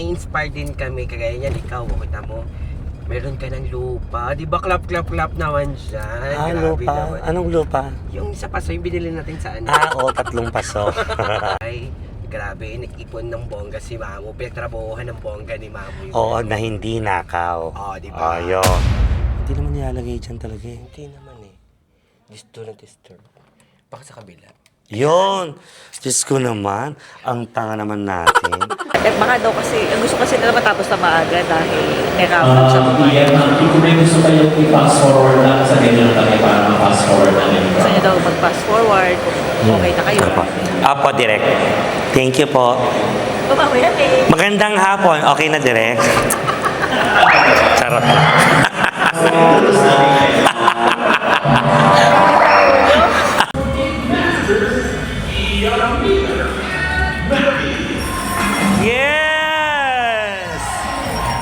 na-inspire din kami. Kagaya niyan, ikaw, kita mo, meron ka ng lupa. Di ba clap naman dyan? Ah, Grabe lupa? naman. Anong lupa? Yung sa paso, yung binili natin sa ano. Oo, 3 paso. Ay, grabe, nag-ipon ng bongga si Mamo. Pinagtrabuhan ng bongga ni Mamo yun. Oo, na hindi nakaw. Oo, di ba? Ayun. Hindi naman nilalagay dyan talaga eh. Hindi naman eh. Do not disturb. Baka sa kabila. Yun! Diyos ko naman, ang tanga naman natin. Baka daw kasi, ang gusto kasi nila matapos na maaga dahil may raffle sa Iyan, kung may gusto kayo i-fast forward lang, sabihin nyo lang kami para ma-fast forward na rin. Gusto niyo daw mag-fast forward, kung okay na kayo. Apo, direct. Thank you po. Mamaya eh. Magandang hapon. Okay na, direct? Charot. Yes!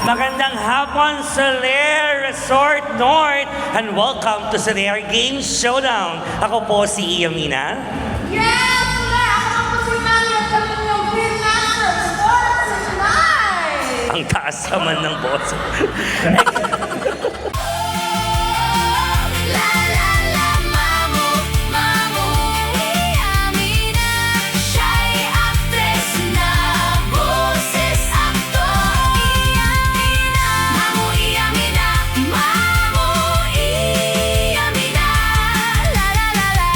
Magandang hapon, Soler Resort North, and welcome to Soler Games Showdown. Ako po si Iyamina. Yes! Ako po si Manny at kami yung Grandmaster of Sports tonight! Ang taas naman ng boss. La la la, Mamo, Mamo, Iyamina. Siya'y aktres na boses aktor. Iyamina, Mamo, Iyamina, Mamo, Iyamina. La la la la.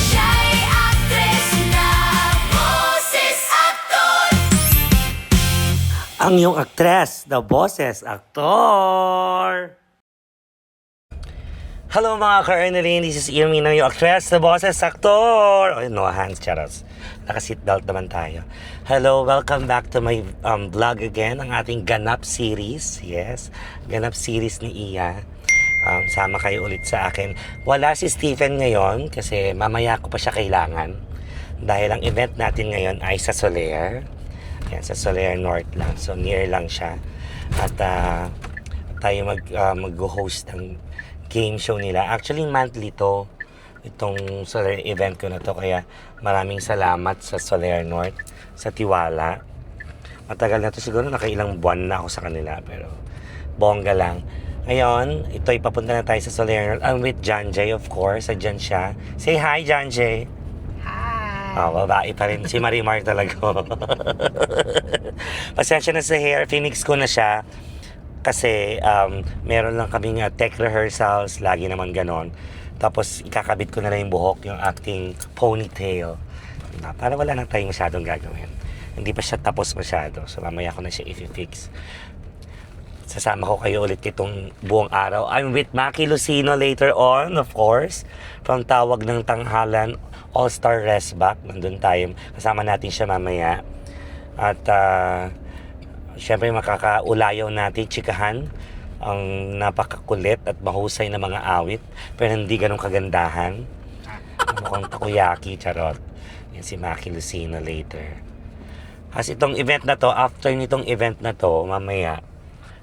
Siya'y aktres na boses aktor. Ang iyong aktres, the boses, aktor. Hello mga ka-Ernaline, this is Iyamina, yung aktres, the boses, aktor. Oh, no hands, charos. Naka-seatbelt naman tayo. Hello, welcome back to my vlog again, ang ating Ganap series. Yes, Ganap series ni Iya. Sama kayo ulit sa akin. Wala si Stephen ngayon kasi mamaya ko pa siya kailangan. Dahil ang event natin ngayon ay sa Soler. Yan, sa Soler North lang. So, near lang siya. At tayo mag-host ng game show nila. Actually, monthly to. Itong Soler event ko na to. Kaya maraming salamat sa Soler North, sa tiwala. Matagal na to siguro. Nakailang buwan na ako sa kanila. Pero bongga lang. Ngayon, ito papunta na tayo sa Soler North. I'm with John Jay, of course. Andyan siya. Say hi, John Jay. Babae pa rin. Si Marimar talaga. Pasensya na sa hair. Phoenix ko na siya. Kasi meron lang kaming tech rehearsals. Lagi naman ganon. Tapos ikakabit ko na lang yung buhok. Yung acting ponytail. Para wala nang tayong masyadong gagawin. Hindi pa siya tapos masyado. So mamaya ko na siya i-fix. Sasama ko kayo ulit itong buong araw. I'm with Maki Lucino later on, of course. From Tawag ng Tanghalan All-Star Restback. Nandun tayo. Kasama natin siya mamaya. At syempre makakaulayaw natin, chikahan. Ang napakakulit at mahusay na mga awit. Pero hindi ganun kagandahan. Mukhang takoyaki, charot. Yan si Maki Lucino later. Kasi itong event na to, after nitong event na to, mamaya,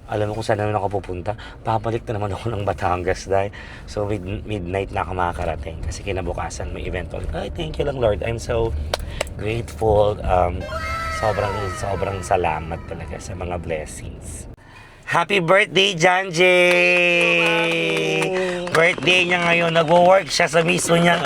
alam mo kung saan naman ako pupunta? Babalik na naman ako ng Batangas dahil. So midnight na ako makakarating kasi kinabukasan may event ulit. Ay, thank you lang Lord. I'm so grateful. Sobrang salamat talaga sa mga blessings. Happy birthday, Janji! Birthday niya ngayon. Nagwo-work siya sa mismo niyang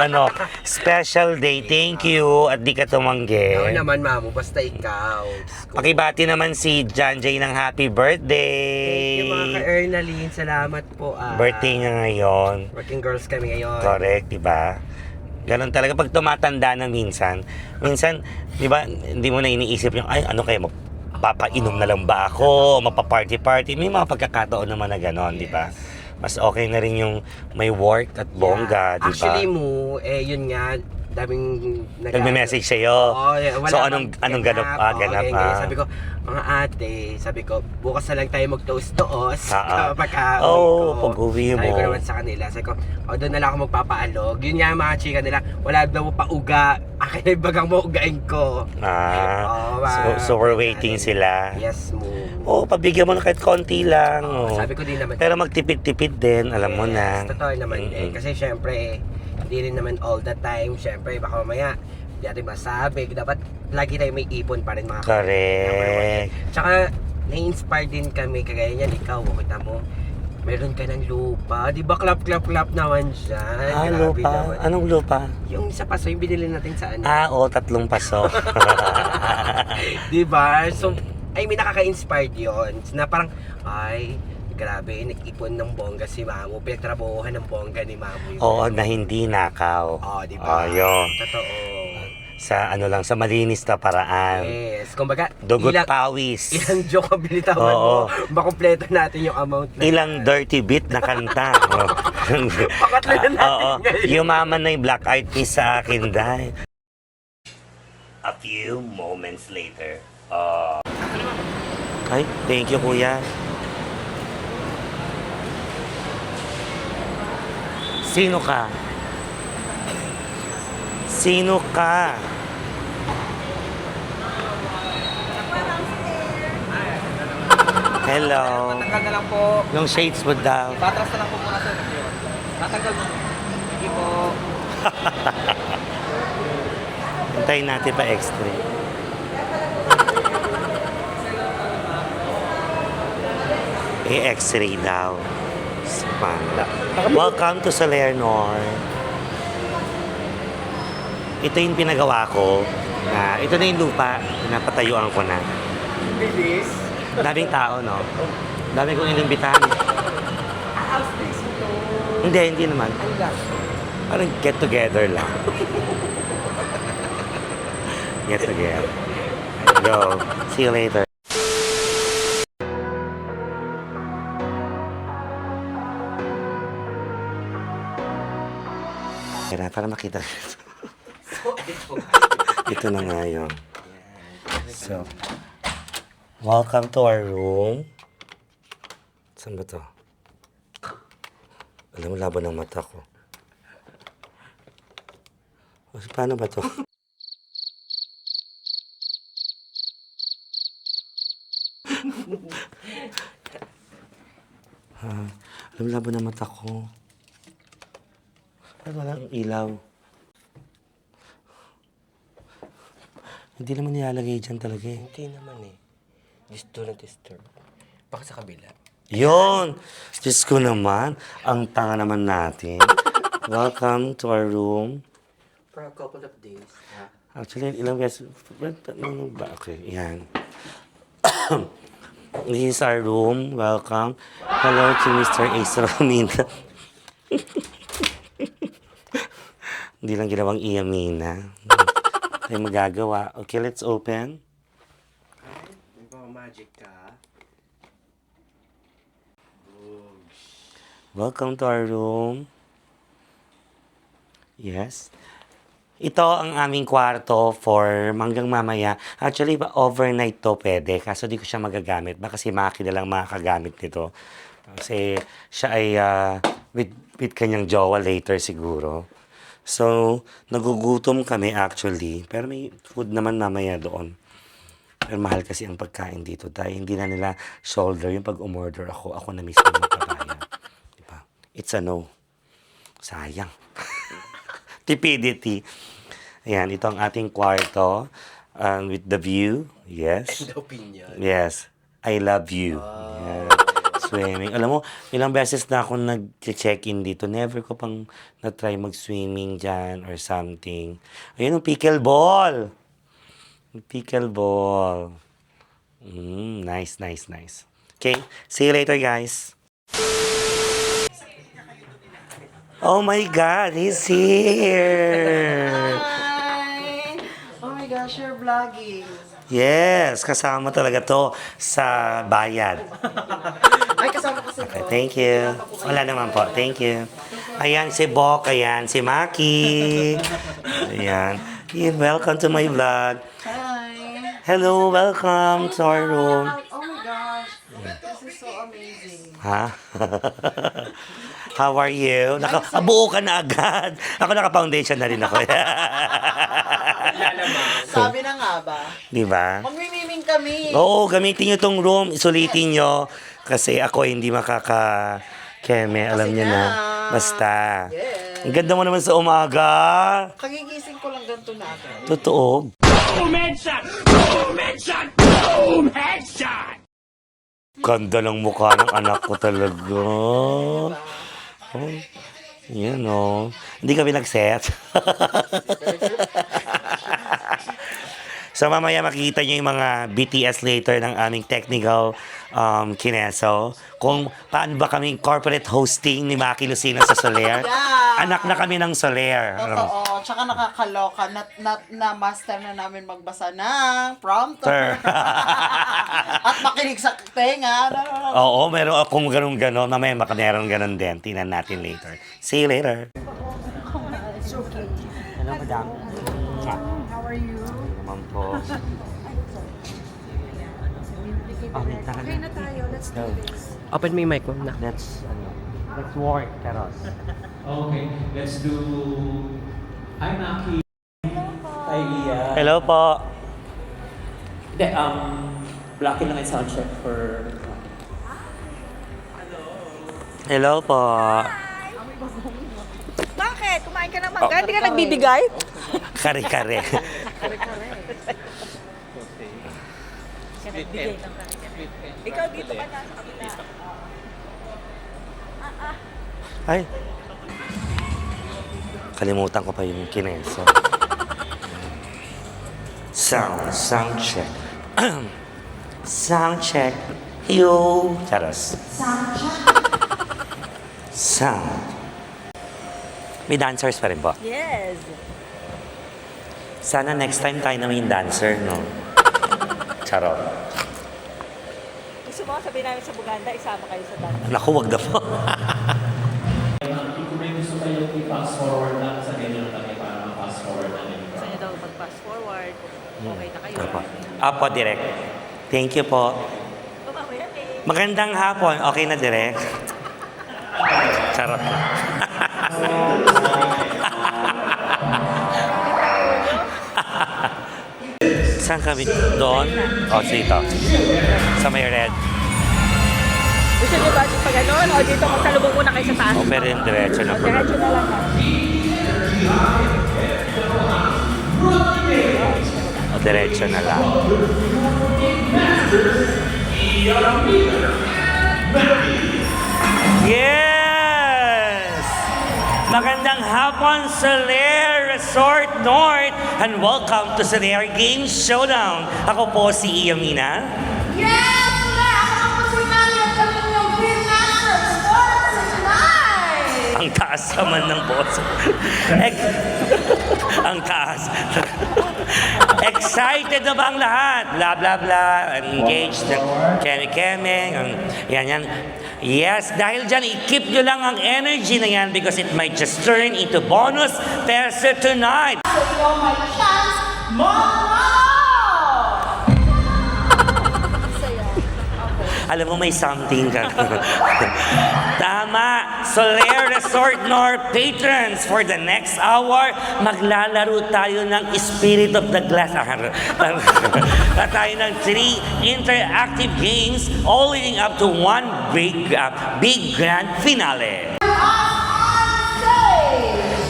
special day. Thank you at di ka tumanggi. Oo naman, Mamo. Basta ikaw. Pakibati naman si Janji ng happy birthday. Thank you, mga ka-Ernaline. Salamat po. Birthday niya ngayon. Working girls kami ngayon. Correct, di ba? Ganon talaga pag tumatanda na minsan, di ba, hindi mo na iniisip yung, ay, ano kaya, papainom na lang ba ako, mapaparty-party, may mga pagkakataon naman na ganon, di ba? Mas okay na rin yung may work at bongga, di ba? Actually mo, yun nga, daming nagme-message sa'yo. Wala So, anong ganap? Ganap. Sabi ko, mga ate, bukas na lang tayo mag-toast-toos. Pagka pag-uwi mo. Sabi ko naman sa kanila, sabi ko, doon na lang ako magpapaalog. Yun nga mga chika nila, wala daw pa-uga. Akin na yung bagang maugain ko. So we're waiting sila. Yes, mo. Pabigyan mo na kahit konti lang. Sabi ko din naman. Pero magtipid-tipid din, alam mo na. Totoo naman kasi syempre, hindi rin naman all the time. Syempre, baka mamaya, hindi natin masabi. Dapat lagi tayo may ipon pa rin mga Correct. Tsaka, na-inspire din kami, kagaya niyan, ikaw, kita mo, meron ka ng lupa. Di ba, clap naman dyan? Ah, Grabe lupa. naman. Anong lupa? Yung sa paso, yung binili natin sa ano. Oo, 3 paso. Di ba? So, I mean, nakaka-inspired yun. Na parang, ay, grabe, nag-ipon ng bongga si Mamu. Pinagtrabuhan ng bongga ni Mamu yun. Oo, na hindi nakaw. Oo, di ba? Yun. Totoo. Sa ano lang, sa malinis na paraan. Yes. Kumbaga, Dugot pawis. ilang joke ang binitawan Oo. mo, makumpleto natin yung amount na Ilang dirty beat na kanta. Pakatlo na natin Oo. ngayon. Yumaman na yung Black Eyed Peas sa akin dahil. A few moments later. Ay, thank you kuya. Sino ka? Sino ka? Hello. Tatanggal na lang po. Yung shades mo daw. Patras na lang po muna sa inyo. Tatanggal mo. Hindi po. Hintayin natin pa extra. I-x-ray daw. Si Panda. Welcome to Salernor. Ito yung pinagawa ko. Ito na yung lupa. Pinapatayuan ko na. Bilis. Daming tao, no? Dami kong inimbitahan. House place ito. Hindi naman. Ano lang? Parang get together lang. Get together. Go. See you later. Kaya para makita. So, ito. Ito na nga yun. So, welcome to our room. Saan ba to? Alam mo, laban ng mata ko. Paano ba to? Alam mo, laban ng mata ko. Parang walang ilaw. Hindi naman nilalagay dyan talaga eh. Hindi naman eh. Just do not disturb. Baka sa kabila. Yun! Diyos ko naman. Ang tanga naman natin. Welcome to our room. For a couple of days. Ha? Actually, ilang beses. Okay, yan. This is our room. Welcome. Hello to Mr. Ace Romina. Hindi lang ginawang iyamina. Tayo magagawa. Okay, let's open. May mga magic ka. Welcome to our room. Yes. Ito ang aming kwarto for hanggang mamaya. Actually, overnight to pwede. Kaso di ko siya magagamit. Baka si Maki na lang makagamit nito. Kasi siya ay with kanyang jowa later siguro. So, nagugutom kami actually. Pero may food naman mamaya doon. Pero mahal kasi ang pagkain dito. Dahil hindi na nila shoulder yung pag umorder ako. Ako na mismo magpabayad. Diba? It's a no. Sayang. Stupidity. Ayan, ito ang ating kwarto. With the view. Yes. The opinion. Yes. I love you. Yan. Swimming. Alam mo, ilang beses na ako nag-check-in dito. Never ko pang na-try mag-swimming dyan or something. Ayun, pickleball. Pickleball. Nice. Okay, see you later, guys. Oh my God, he's here. Hi! Oh my gosh, you're vlogging. Yes, kasama talaga to sa bayad. Ay, kasama ko si Okay, thank you. Wala naman po, thank you. Ayan si Bok, ayan si Maki. Ayan. Yeah, welcome to my vlog. Hi! Hello, welcome to our room. Oh my gosh, this is so amazing. Ha? How are you? Buo ka na agad. Ako naka-foundation na rin ako. Sabi na nga ba? Di ba? Magmimiming kami. Oo, gamitin nyo tong room. Isulitin nyo. Kasi ako hindi makaka-keme. Alam nyo na. Basta. Yes. Ang ganda mo naman sa umaga. Kagigising ko lang ganito natin. Totoo. Ganda ng mukha ng anak ko talaga. Oh, yan oh. Hindi kami nag-set. So mamaya makikita nyo yung mga BTS later ng aming technical kineso. Kung paano ba kami corporate hosting ni Maki Lucino sa Soler. Yeah. Anak na kami ng Soler. Totoo. Tsaka nakakaloka. Na-master na namin magbasa ng prompter. At makinig sa tenga. Oo, meron akong ganun-ganon. Mamaya meron ganun din. Tingnan natin later. See you later. Hello, madam. How are you? Naman po. Okay na tayo. Let's do this. Open mo yung mic mo na. Let's work, Karos. Okay, let's do... Hi, Maki. Hi, Iya. Hello po. Hindi, blocking lang yung sound check for... Hello po. Bakit? Kumain ka ng mangga? Hindi ka nagbibigay? Kare-kare. Nagbigay ng kare-kare. Ikaw dito ka na sa kabila. Ay. Kalimutan ko pa yung kineso. Sound check. Sound check. Yo. Charos. Sound. May dancers pa rin po. Yes. Sana next time tayo naman yung dancer, no? Charot. Gusto mo sabihin namin sa Buganda, isama kayo sa dance. Naku, wag na po. Kung may gusto kayo i-fast forward lang, sabihin nyo lang kami para ma-fast forward namin. Gusto niyo daw mag-fast forward. Kung okay na kayo. Apo. Apo, direct. Thank you po. Mamaya eh. Magandang hapon. Okay na, direct? Charot. Saan kami? Doon? O, dito. Sa may red. Gusto niyo ba pag gano'n? O dito, magsalubong muna kayo sa taas. O, pero yung diretso na po. Diretso na lang. O, diretso na lang. Yes! Magandang hapon, Soler Resort North, and welcome to Soler Games Showdown. Ako po si Iyamina. Yes! Sir! Ako ang po si Manny at kami yung Green Master Sports tonight! Ang taas naman ng boss. Ang taas. Excited na ba ang lahat? Blah, blah, blah. Engaged. Keme-keme. Yan, yan. Yes, dahil dyan, i-keep nyo lang ang energy na yan because it might just turn into bonus peso tonight. So you know my chance, Mama! Alam mo, may something ka. Tama! Soler Resort North patrons, for the next hour, maglalaro tayo ng Spirit of the Glass. Tayo ng 3 interactive games, all leading up to one big grand finale.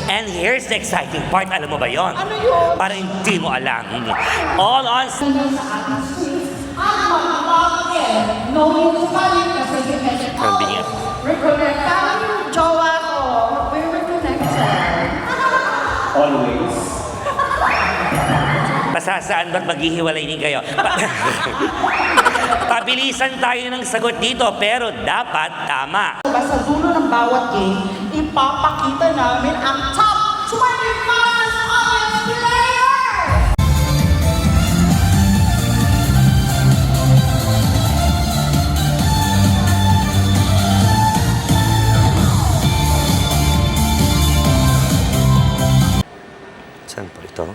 And here's the exciting part. Alam mo ba yon? Ano yun? Para hindi mo alam. All on... Kambing yan. Parang yung jowa ko. We're reconnected. Always. Basta saan ba't maghihiwalay din kayo? Pabilisan tayo ng sagot dito, pero dapat tama. Sa dulo ng bawat game, ipapakita namin ang top 25 honest players! Saan po ito?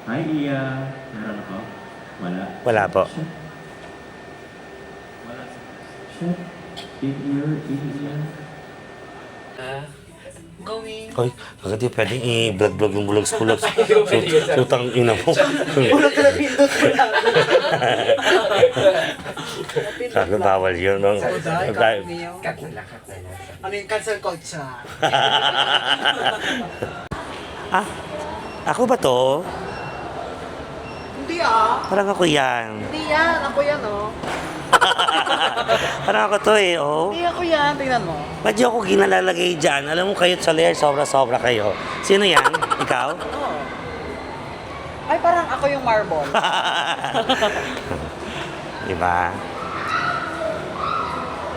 Hi, Iya. Meron ako? Wala. Wala po. Wala. Shit. In ear, in ear. Gawin. Ay, agad yung pwedeng i-vlog-vlog yung bulag-bulag. Sutang ina mo. Wala ka na pindot ko lang. Sabi, bawal yun. No? Cut na lang, cut na lang. Ano yung cancel culture? Ah, ako ba to? Hindi ah. Parang ako yan. Hindi yan. Ako yan oh. Parang ako to eh, oh. Hindi ako yan. Tingnan mo. Ba't yung ako ginalalagay dyan? Alam mo kayo sa layer, sobra-sobra kayo. Sino yan? Ikaw? Oo. Ay, parang ako yung marble. Diba?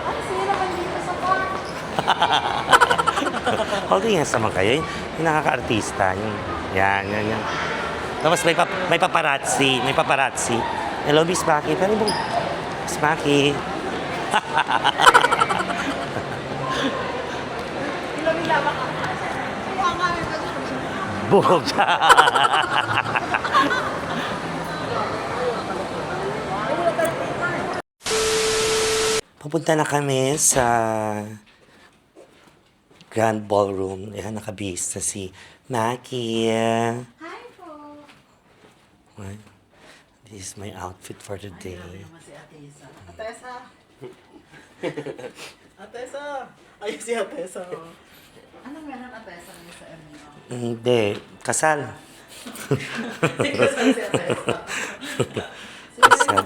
Ay, sino naman dito sa park? Okay, yes naman kayo. Yung nakaka-artista. Yan. Tapos may paparazzi. May paparazzi. Hello, Miss Maki. Pero mo, Miss Maki. Buhog siya. Pupunta na kami sa Grand Ballroom. Ayan, nakabihis na si Maki. Hi po. Well, this is my outfit for today. Si Atesa. Atesa. Atesa. Ay, si Atesa. Anong meron Atesa niya sa ML? Hindi, kasal. Si Atesa. Si Atesa. Kasal.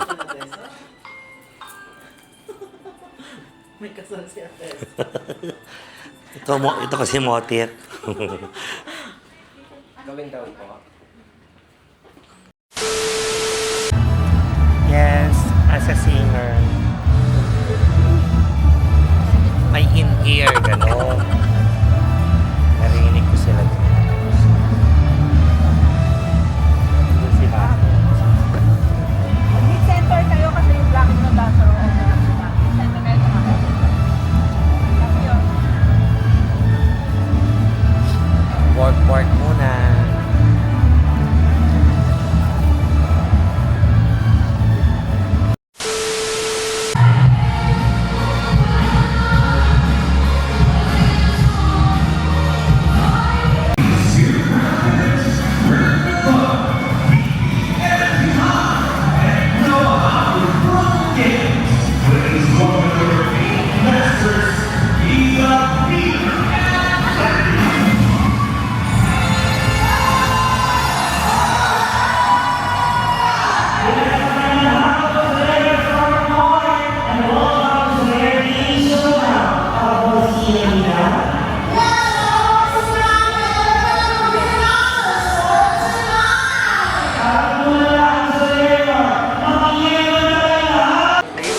May kasal si Atesa. Ito kasi motir. Gawin down po. Yes, as a singer. May in-ear, gano'n. Narinig ko sila. Doon si Maki. Mid-center kayo kasi yung blocking ng dancer o okay lang sila. Sentimental ako. Yun. Work muna.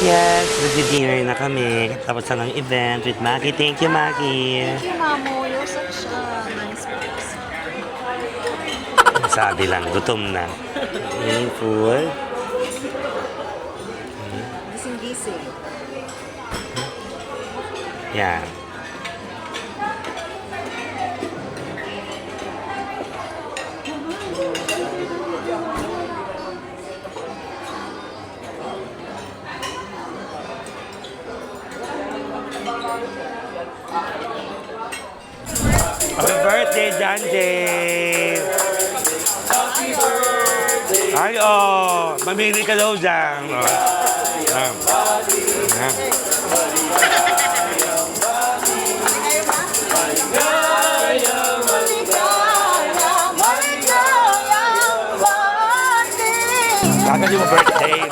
Yes, nag-dinner na kami. Tapos na ng event with Maki. Thank you, Maki. Thank you, Mamo. You're such a nice person. Sabi lang, gutom na. Food. Gising-gising. Yan. Happy birthday, Janje! Ay, oh! Mamili ka daw dyan. Oh. Yan. Yan. Bakit yung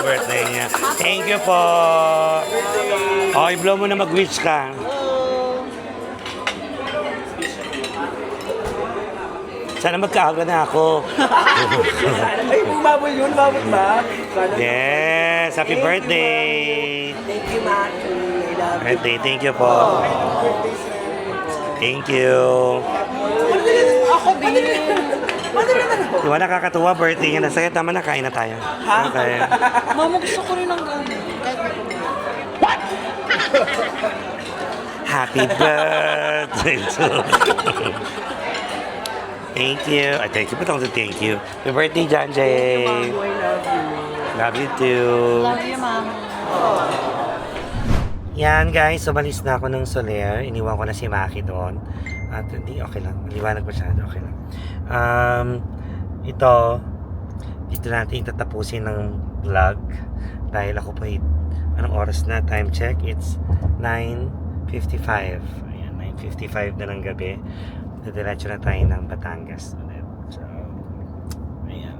birthday niya. Thank you po. Oh, i-blow mo na mag-wish ka. Sana magkaaga na ako. Ay, bubabol yun, bubble ba? Yes, happy birthday. Thank you, Maki. I love you. Birthday, thank you po. Thank you. Ako din. Di ba nakakatuwa, birthday niya na sa'yo. Tama na, kain na tayo. Okay. Mama, gusto ko rin ng gano'n. Kahit may problema. Happy birthday to Thank you. Ay, thank you. Ba't ako thank you? Happy birthday, John Jay. I love you. Love you too. Love you, Mama. Yan guys, umalis na ako ng Soler. Iniwan ko na si Maki doon. At hindi, okay lang. Maliwanag masyado, okay lang. Ito, dito natin tatapusin ng vlog. Dahil ako po, anong oras na? Time check. It's 9:55. Ayan, 9:55 na ng gabi. Diretso na tayo ng Batangas ulit. So, ayan.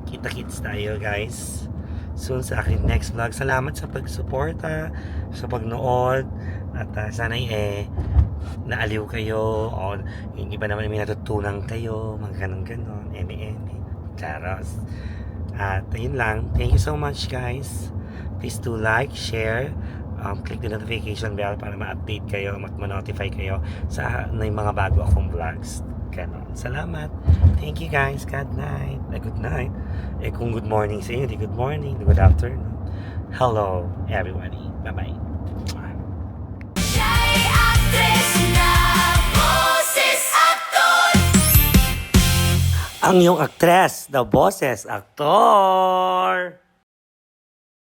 Kita-kits tayo, guys. Soon sa aking next vlog. Salamat sa pagsuporta, sa pagnood. At sana naaliw kayo. O yung iba naman may natutunan kayo. Mga ganon-ganon. Eme-eme. Charos. At yun lang. Thank you so much, guys. Please do like, share, click the notification bell para ma-update kayo, ma-notify kayo sa yung mga bago akong vlogs. Ganon. Salamat. Thank you, guys. God night. Good night. Kung good morning sa inyo, di good morning, good afternoon. Hello, everybody. Bye-bye. Siya'y actress na boses aktor. Ang iyong actress, the boses, actor.